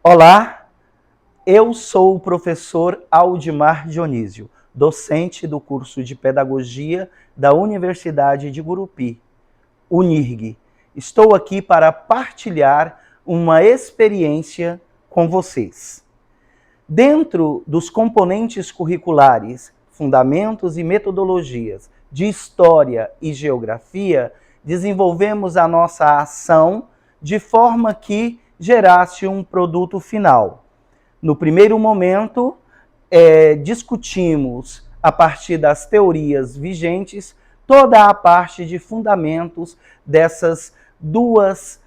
Olá, eu sou o professor Aldimar Dionísio, docente do curso de Pedagogia da Universidade de Gurupi, UNIRG. Estou aqui para partilhar uma experiência com vocês. Dentro dos componentes curriculares, fundamentos e metodologias de História e Geografia, desenvolvemos a nossa ação de forma que gerasse um produto final. No primeiro momento, discutimos, a partir das teorias vigentes, toda a parte de fundamentos dessas duas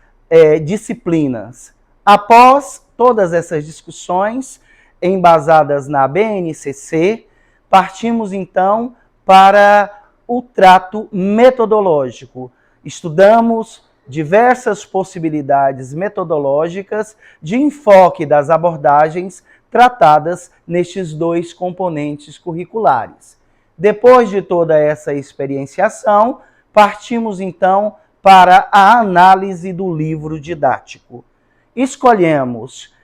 disciplinas. Após todas essas discussões, embasadas na BNCC, partimos então para o trato metodológico. Estudamos diversas possibilidades metodológicas de enfoque das abordagens tratadas nestes dois componentes curriculares. Depois de toda essa experienciação, partimos então para a análise do livro didático. Escolhemos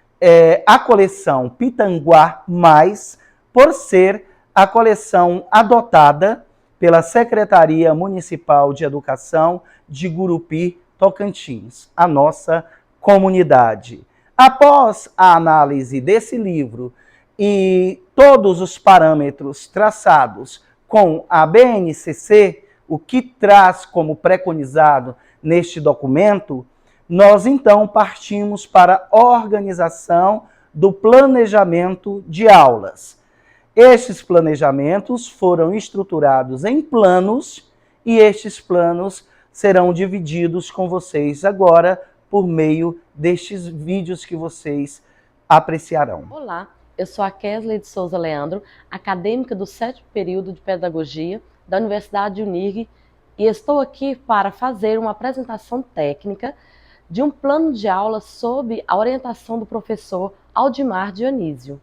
a coleção Pitanguá Mais, por ser a coleção adotada pela Secretaria Municipal de Educação de Gurupi, Tocantins, a nossa comunidade. Após a análise desse livro e todos os parâmetros traçados com a BNCC, o que traz como preconizado neste documento, nós então partimos para a organização do planejamento de aulas. Estes planejamentos foram estruturados em planos e estes planos serão divididos com vocês agora por meio destes vídeos que vocês apreciarão. Olá, eu sou a Kesley de Souza Leandro, acadêmica do 7º período de Pedagogia da Universidade UNIRG, e estou aqui para fazer uma apresentação técnica de um plano de aula sob a orientação do professor Aldimar Dionísio.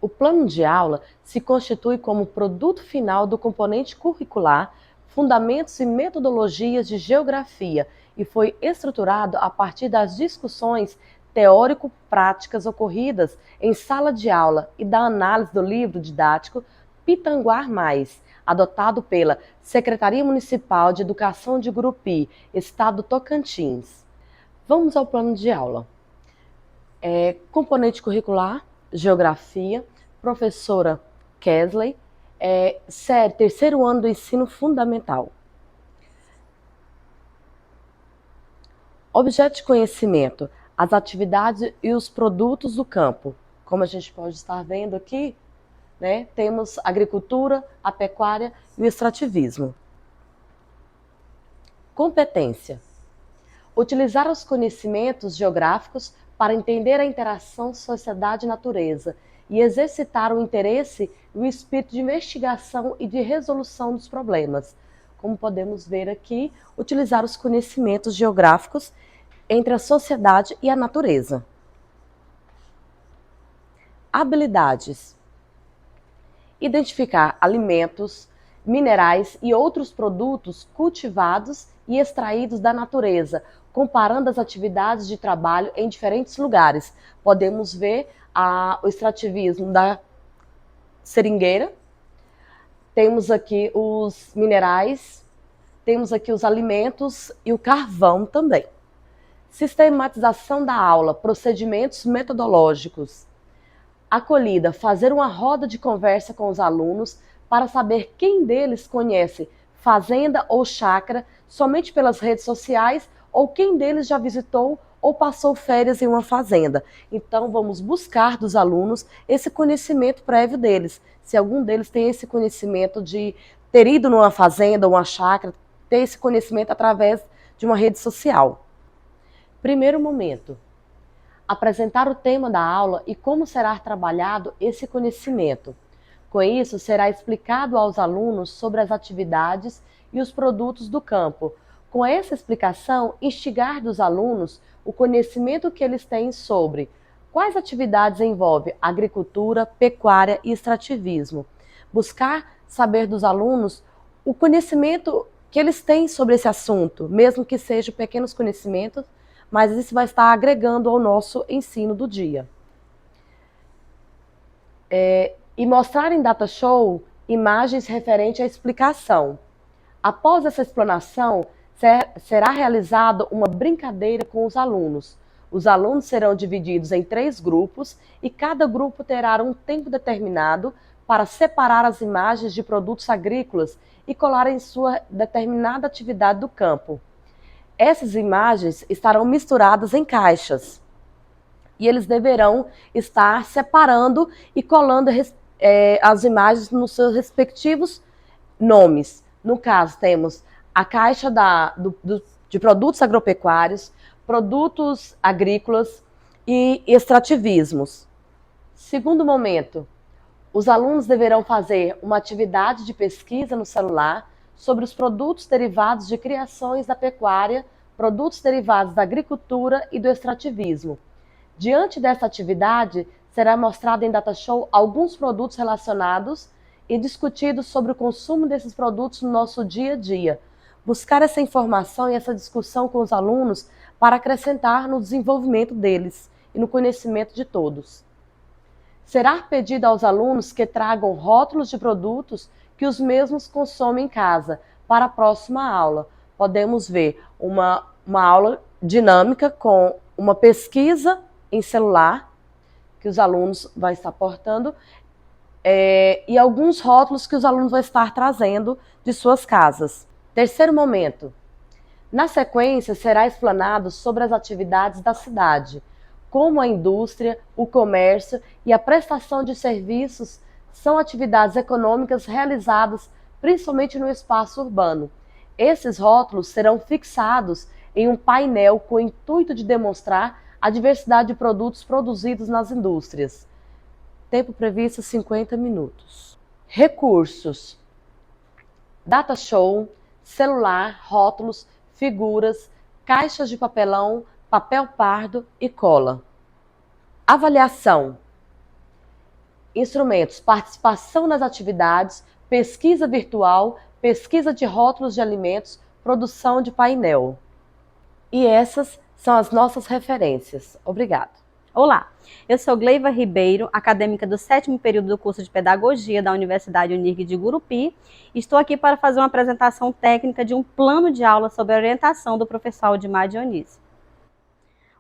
O plano de aula se constitui como produto final do componente curricular Fundamentos e Metodologias de Geografia e foi estruturado a partir das discussões teórico-práticas ocorridas em sala de aula e da análise do livro didático Pitanguá Mais, adotado pela Secretaria Municipal de Educação de Gurupi, Estado do Tocantins. Vamos ao plano de aula. Componente curricular, Geografia, professora Kesley, série, 3º ano do ensino fundamental. Objeto de conhecimento, as atividades e os produtos do campo. Como a gente pode estar vendo aqui, né, temos a agricultura, a pecuária e o extrativismo. Competência. Utilizar os conhecimentos geográficos para entender a interação sociedade-natureza e exercitar o interesse e o espírito de investigação e de resolução dos problemas. Como podemos ver aqui, utilizar os conhecimentos geográficos entre a sociedade e a natureza. Habilidades. Identificar alimentos, minerais e outros produtos cultivados e extraídos da natureza, comparando as atividades de trabalho em diferentes lugares. Podemos ver o extrativismo da seringueira, temos aqui os minerais, temos aqui os alimentos e o carvão também. Sistematização da aula, procedimentos metodológicos. Acolhida, fazer uma roda de conversa com os alunos para saber quem deles conhece fazenda ou chácara somente pelas redes sociais ou quem deles já visitou ou passou férias em uma fazenda. Então, vamos buscar dos alunos esse conhecimento prévio deles. Se algum deles tem esse conhecimento de ter ido numa fazenda ou uma chácara, ter esse conhecimento através de uma rede social. Primeiro momento. Apresentar o tema da aula e como será trabalhado esse conhecimento. Com isso, será explicado aos alunos sobre as atividades e os produtos do campo. Com essa explicação, instigar dos alunos o conhecimento que eles têm sobre quais atividades envolve agricultura, pecuária e extrativismo. Buscar saber dos alunos o conhecimento que eles têm sobre esse assunto, mesmo que sejam pequenos conhecimentos, mas isso vai estar agregando ao nosso ensino do dia. e mostrar em data show imagens referentes à explicação. Após essa explanação, será realizada uma brincadeira com os alunos. Os alunos serão divididos em 3 grupos e cada grupo terá um tempo determinado para separar as imagens de produtos agrícolas e colar em sua determinada atividade do campo. Essas imagens estarão misturadas em caixas e eles deverão estar separando e colando as imagens nos seus respectivos nomes. No caso, temos a caixa de produtos agropecuários, produtos agrícolas e extrativismos. Segundo momento, os alunos deverão fazer uma atividade de pesquisa no celular sobre os produtos derivados de criações da pecuária, produtos derivados da agricultura e do extrativismo. Diante dessa atividade, será mostrado em data show alguns produtos relacionados e discutidos sobre o consumo desses produtos no nosso dia a dia. Buscar essa informação e essa discussão com os alunos para acrescentar no desenvolvimento deles e no conhecimento de todos. Será pedido aos alunos que tragam rótulos de produtos que os mesmos consomem em casa para a próxima aula. Podemos ver uma aula dinâmica com uma pesquisa em celular, que os alunos vão estar portando, e alguns rótulos que os alunos vão estar trazendo de suas casas. Terceiro momento. Na sequência, será explanado sobre as atividades da cidade, como a indústria, o comércio e a prestação de serviços são atividades econômicas realizadas principalmente no espaço urbano. Esses rótulos serão fixados em um painel com o intuito de demonstrar a diversidade de produtos produzidos nas indústrias. Tempo previsto 50 minutos. Recursos: data show, celular, rótulos, figuras, caixas de papelão, papel pardo e cola. Avaliação: instrumentos, participação nas atividades, pesquisa virtual, pesquisa de rótulos de alimentos, produção de painel. E essas são as nossas referências. Obrigada. Olá, eu sou Gleiva Ribeiro, acadêmica do 7º período do curso de Pedagogia da Universidade Unirg de Gurupi. Estou aqui para fazer uma apresentação técnica de um plano de aula sob a orientação do professor Aldimar Dionísio.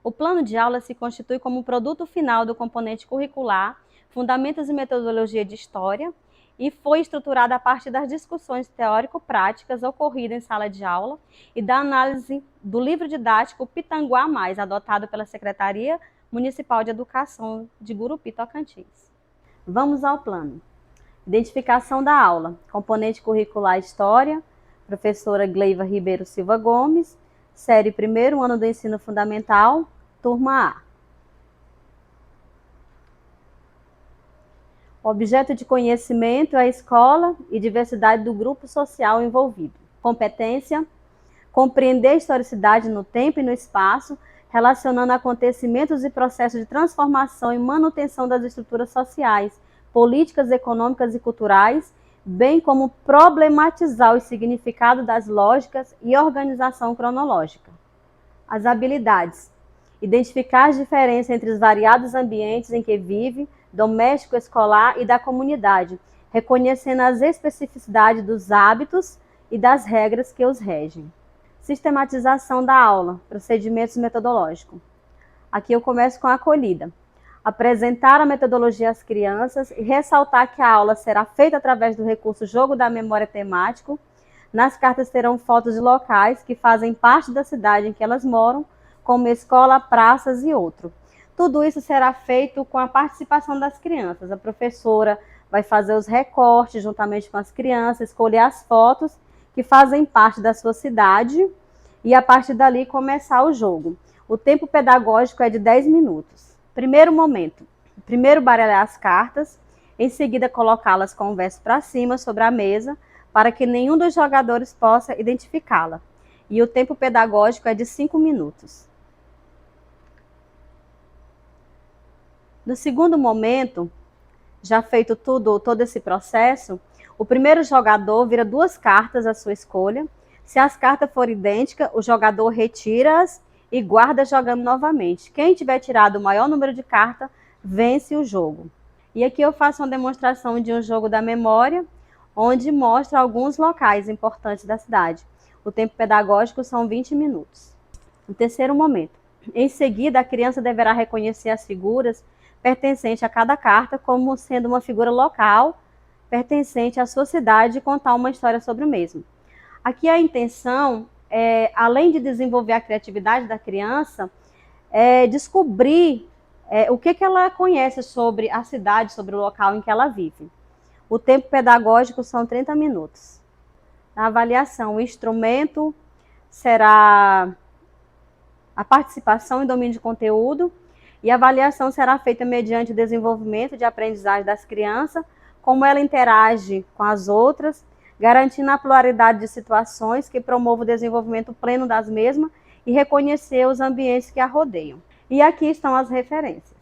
O plano de aula se constitui como um produto final do componente curricular, Fundamentos e Metodologia de História, e foi estruturado a partir das discussões teórico-práticas ocorridas em sala de aula e da análise do livro didático Pitanguá Mais, adotado pela Secretaria Municipal de Educação de Gurupi, Tocantins. Vamos ao plano. Identificação da aula. Componente curricular História, professora Gleiva Ribeiro Silva Gomes, série 1º ano do ensino fundamental, turma A. Objeto de conhecimento é a escola e diversidade do grupo social envolvido. Competência: compreender a historicidade no tempo e no espaço, relacionando acontecimentos e processos de transformação e manutenção das estruturas sociais, políticas, econômicas e culturais, bem como problematizar o significado das lógicas e organização cronológica. As habilidades: identificar as diferenças entre os variados ambientes em que vive, doméstico, escolar e da comunidade, reconhecendo as especificidades dos hábitos e das regras que os regem. Sistematização da aula, procedimentos metodológicos. Aqui eu começo com a acolhida. Apresentar a metodologia às crianças e ressaltar que a aula será feita através do recurso Jogo da Memória Temático. Nas cartas terão fotos de locais que fazem parte da cidade em que elas moram, como escola, praças e outro. Tudo isso será feito com a participação das crianças. A professora vai fazer os recortes juntamente com as crianças, escolher as fotos que fazem parte da sua cidade e a partir dali começar o jogo. O tempo pedagógico é de 10 minutos. Primeiro momento: primeiro baralhar as cartas, em seguida colocá-las com o verso para cima sobre a mesa para que nenhum dos jogadores possa identificá-la. E o tempo pedagógico é de 5 minutos. No segundo momento, já feito todo esse processo, o primeiro jogador vira 2 cartas à sua escolha. Se as cartas forem idênticas, o jogador retira-as e guarda jogando novamente. Quem tiver tirado o maior número de cartas, vence o jogo. E aqui eu faço uma demonstração de um jogo da memória, onde mostra alguns locais importantes da cidade. O tempo pedagógico são 20 minutos. O terceiro momento. Em seguida, a criança deverá reconhecer as figuras pertencentes a cada carta como sendo uma figura local, pertencente à sua cidade, e contar uma história sobre o mesmo. Aqui a intenção é, além de desenvolver a criatividade da criança, é descobrir o que ela conhece sobre a cidade, sobre o local em que ela vive. O tempo pedagógico são 30 minutos. Na avaliação, o instrumento será a participação e domínio de conteúdo, e a avaliação será feita mediante o desenvolvimento de aprendizagem das crianças, como ela interage com as outras, garantindo a pluralidade de situações que promovam o desenvolvimento pleno das mesmas e reconhecer os ambientes que a rodeiam. E aqui estão as referências.